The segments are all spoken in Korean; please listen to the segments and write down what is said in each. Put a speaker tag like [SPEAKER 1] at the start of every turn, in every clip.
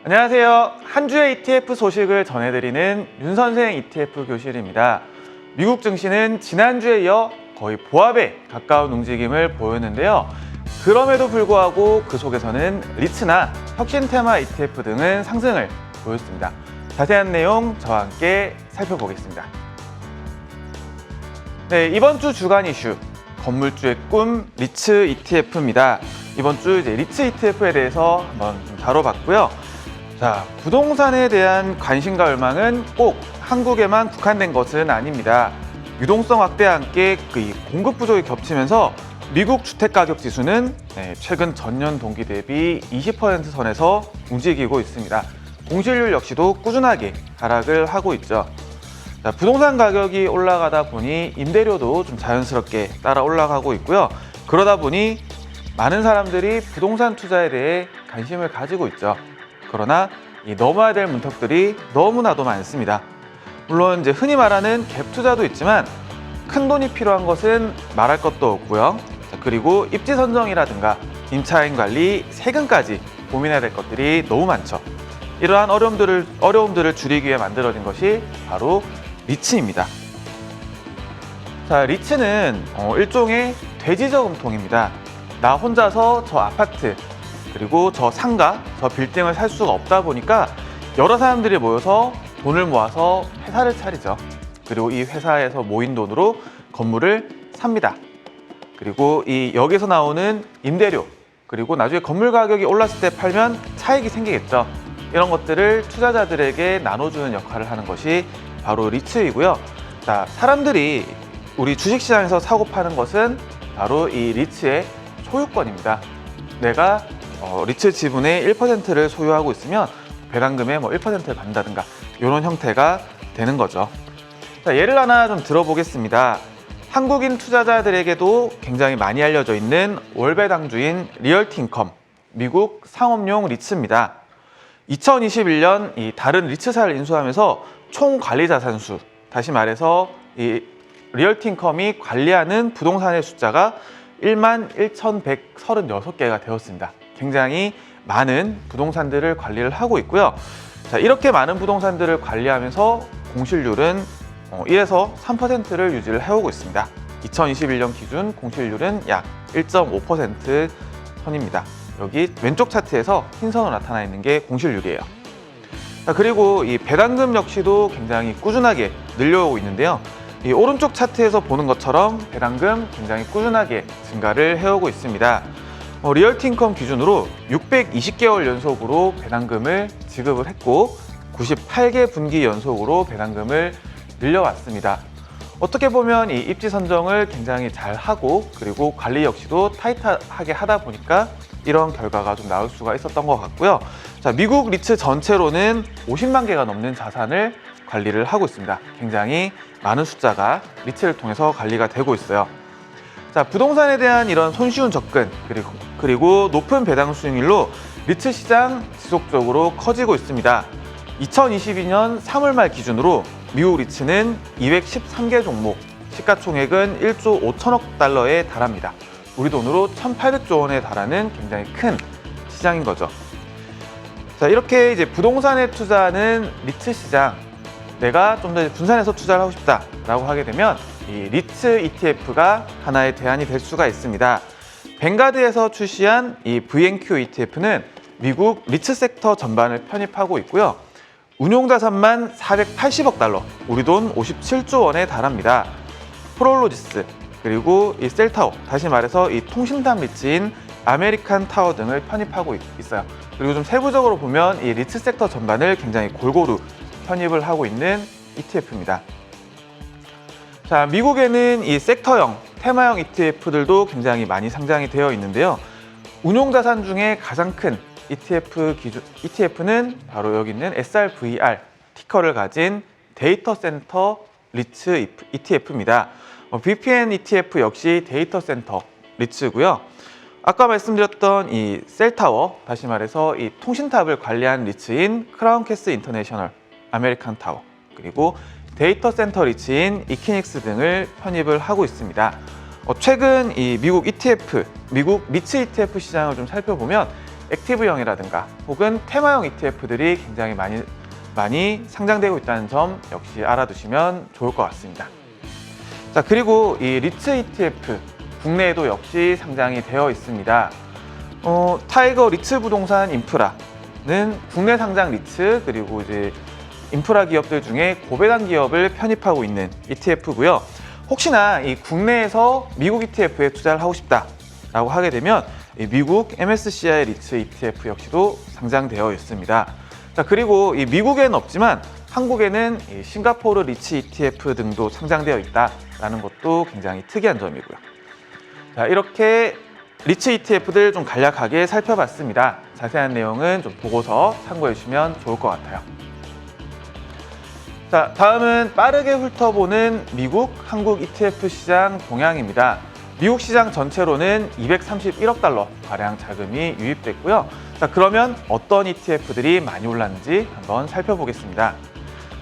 [SPEAKER 1] 안녕하세요. 한 주의 ETF 소식을 전해드리는 윤선생 ETF 교실입니다. 미국 증시는 지난주에 이어 거의 보합에 가까운 움직임을 보였는데요. 그럼에도 불구하고 그 속에서는 리츠나 혁신 테마 ETF 등은 상승을 보였습니다. 자세한 내용 저와 함께 살펴보겠습니다. 네, 이번 주 주간 이슈 건물주의 꿈 리츠 ETF입니다. 이번 주 리츠 ETF에 대해서 한번 좀 다뤄봤고요. 자, 부동산에 대한 관심과 열망은 꼭 한국에만 국한된 것은 아닙니다. 유동성 확대와 함께 공급 부족이 겹치면서 미국 주택가격 지수는 최근 전년 동기 대비 20% 선에서 움직이고 있습니다. 공실률 역시도 꾸준하게 하락을 하고 있죠. 자, 부동산 가격이 올라가다 보니 임대료도 좀 자연스럽게 따라 올라가고 있고요. 그러다 보니 많은 사람들이 부동산 투자에 대해 관심을 가지고 있죠. 그러나 이 넘어야 될 문턱들이 너무나도 많습니다. 물론 이제 흔히 말하는 갭 투자도 있지만 큰 돈이 필요한 것은 말할 것도 없고요. 자, 그리고 입지 선정이라든가 임차인 관리, 세금까지 고민해야 될 것들이 너무 많죠. 이러한 어려움들을 줄이기 위해 만들어진 것이 바로 리츠입니다. 자, 리츠는 일종의 돼지 저금통입니다. 나 혼자서 저 아파트, 그리고 저 상가, 저 빌딩을 살 수가 없다 보니까 여러 사람들이 모여서 돈을 모아서 회사를 차리죠. 그리고 이 회사에서 모인 돈으로 건물을 삽니다. 그리고 여기서 나오는 임대료, 그리고 나중에 건물 가격이 올랐을 때 팔면 차익이 생기겠죠. 이런 것들을 투자자들에게 나눠주는 역할을 하는 것이 바로 리츠이고요. 자, 사람들이 우리 주식시장에서 사고 파는 것은 바로 이 리츠의 소유권입니다. 내가 리츠 지분의 1%를 소유하고 있으면 배당금의 1%를 받는다든가 이런 형태가 되는 거죠. 자, 예를 하나 좀 들어보겠습니다. 한국인 투자자들에게도 굉장히 많이 알려져 있는 월배당주인 리얼티인컴, 미국 상업용 리츠입니다. 2021년 이 다른 리츠사를 인수하면서 총 관리 자산수, 다시 말해서 이 리얼티인컴이 관리하는 부동산의 숫자가 11,136개가 되었습니다. 굉장히 많은 부동산들을 관리를 하고 있고요. 자, 이렇게 많은 부동산들을 관리하면서 공실률은 1에서 3%를 유지를 해오고 있습니다. 2021년 기준 공실률은 약 1.5% 선입니다. 여기 왼쪽 차트에서 흰 선으로 나타나 있는 게 공실률이에요. 자, 그리고 이 배당금 역시도 굉장히 꾸준하게 늘려오고 있는데요. 이 오른쪽 차트에서 보는 것처럼 배당금 굉장히 꾸준하게 증가를 해오고 있습니다. 리얼티인컴 기준으로 620개월 연속으로 배당금을 지급을 했고 98개 분기 연속으로 배당금을 늘려왔습니다. 어떻게 보면 이 입지 선정을 굉장히 잘 하고 그리고 관리 역시도 타이트하게 하다 보니까 이런 결과가 좀 나올 수가 있었던 것 같고요. 자, 미국 리츠 전체로는 50만 개가 넘는 자산을 관리를 하고 있습니다. 굉장히 많은 숫자가 리츠를 통해서 관리가 되고 있어요. 자, 부동산에 대한 이런 손쉬운 접근 그리고 높은 배당 수익률로 리츠 시장 지속적으로 커지고 있습니다. 2022년 3월 말 기준으로 미국 리츠는 213개 종목, 시가총액은 1조 5천억 달러에 달합니다. 우리 돈으로 1,800조 원에 달하는 굉장히 큰 시장인 거죠. 자, 이렇게 이제 부동산에 투자하는 리츠 시장, 내가 좀 더 분산해서 투자를 하고 싶다라고 하게 되면 이 리츠 ETF가 하나의 대안이 될 수가 있습니다. 뱅가드에서 출시한 이 VNQ ETF는 미국 리츠 섹터 전반을 편입하고 있고요. 운용 자산만 480억 달러, 우리 돈 57조 원에 달합니다. 프롤로지스, 그리고 이 셀타워, 다시 말해서 이 통신담 리츠인 아메리칸 타워 등을 편입하고 있어요. 그리고 좀 세부적으로 보면 이 리츠 섹터 전반을 굉장히 골고루 편입을 하고 있는 ETF입니다. 자, 미국에는 이 섹터형, 테마형 ETF들도 굉장히 많이 상장이 되어 있는데요. 운용 자산 중에 가장 큰 ETF는 바로 여기 있는 SRVR 티커를 가진 데이터 센터 리츠 ETF입니다. VPN ETF 역시 데이터 센터 리츠고요. 아까 말씀드렸던 이 셀타워, 다시 말해서 이 통신탑을 관리한 리츠인 크라운캐슬 인터내셔널 아메리칸 타워, 그리고 데이터 센터 리츠인 이키닉스 등을 편입을 하고 있습니다. 최근 이 미국 리츠 ETF 시장을 좀 살펴보면 액티브형이라든가 혹은 테마형 ETF들이 굉장히 많이 상장되고 있다는 점 역시 알아두시면 좋을 것 같습니다. 자, 그리고 이 리츠 ETF 국내에도 역시 상장이 되어 있습니다. 타이거 리츠 부동산 인프라는 국내 상장 리츠 그리고 이제 인프라 기업들 중에 고배당 기업을 편입하고 있는 ETF고요. 혹시나 이 국내에서 미국 ETF에 투자를 하고 싶다라고 하게 되면 이 미국 MSCI 리츠 ETF 역시도 상장되어 있습니다. 자, 그리고 이 미국에는 없지만 한국에는 이 싱가포르 리츠 ETF 등도 상장되어 있다라는 것도 굉장히 특이한 점이고요. 자, 이렇게 리츠 ETF들 좀 간략하게 살펴봤습니다. 자세한 내용은 좀 보고서 참고해 주시면 좋을 것 같아요. 자, 다음은 빠르게 훑어보는 미국, 한국 ETF 시장 동향입니다. 미국 시장 전체로는 231억 달러 가량 자금이 유입됐고요. 자, 그러면 어떤 ETF들이 많이 올랐는지 한번 살펴보겠습니다.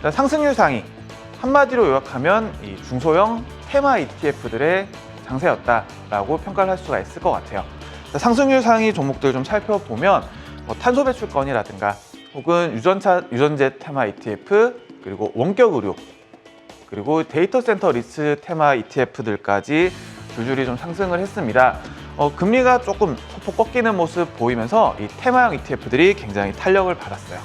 [SPEAKER 1] 자, 상승률 상위, 한마디로 요약하면 이 중소형 테마 ETF들의 장세였다라고 평가를 할 수가 있을 것 같아요. 자, 상승률 상위 종목들 좀 살펴보면 탄소 배출권이라든가 혹은 유전제 테마 ETF, 그리고 원격 의료, 그리고 데이터 센터 리츠 테마 ETF들까지 줄줄이 좀 상승을 했습니다. 금리가 조금 소폭 꺾이는 모습 보이면서 이 테마형 ETF들이 굉장히 탄력을 받았어요.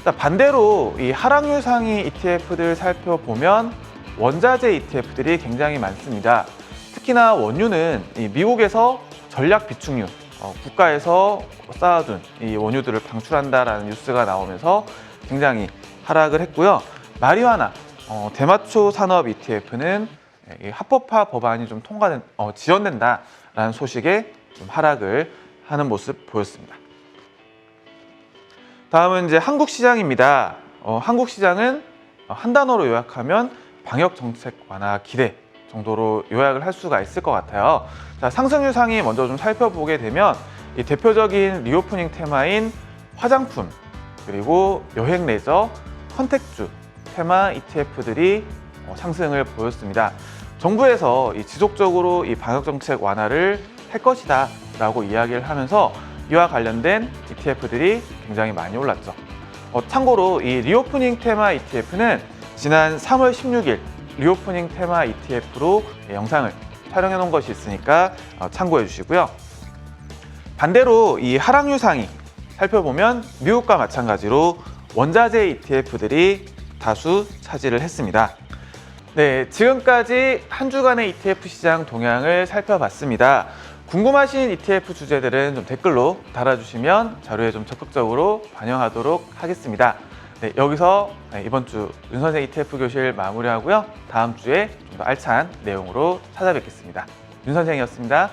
[SPEAKER 1] 자, 반대로 이 하락률 상위 ETF들 살펴보면 원자재 ETF들이 굉장히 많습니다. 특히나 원유는 이 미국에서 전략 비축유, 국가에서 쌓아둔 이 원유들을 방출한다라는 뉴스가 나오면서 굉장히 하락을 했고요. 마리화나 대마초 산업 ETF는 합법화 법안이 좀 지연된다라는 소식에 좀 하락을 하는 모습 보였습니다. 다음은 이제 한국 시장입니다. 한국 시장은 한 단어로 요약하면 방역 정책 완화 기대 정도로 요약을 할 수가 있을 것 같아요. 자, 상승률 상위 먼저 좀 살펴보게 되면 이 대표적인 리오프닝 테마인 화장품, 그리고 여행 레저, 컨택주 테마 ETF들이 상승을 보였습니다. 정부에서 지속적으로 이 방역 정책 완화를 할 것이다 라고 이야기를 하면서 이와 관련된 ETF들이 굉장히 많이 올랐죠. 참고로 이 리오프닝 테마 ETF는 지난 3월 16일 리오프닝 테마 ETF로 영상을 촬영해 놓은 것이 있으니까 참고해 주시고요. 반대로 이 하락률 상위 살펴보면 미국과 마찬가지로 원자재 ETF들이 다수 차지를 했습니다. 네, 지금까지 한 주간의 ETF 시장 동향을 살펴봤습니다. 궁금하신 ETF 주제들은 좀 댓글로 달아주시면 자료에 좀 적극적으로 반영하도록 하겠습니다. 네, 여기서 이번 주 윤선생 ETF 교실 마무리하고요. 다음 주에 좀 더 알찬 내용으로 찾아뵙겠습니다. 윤선생이었습니다.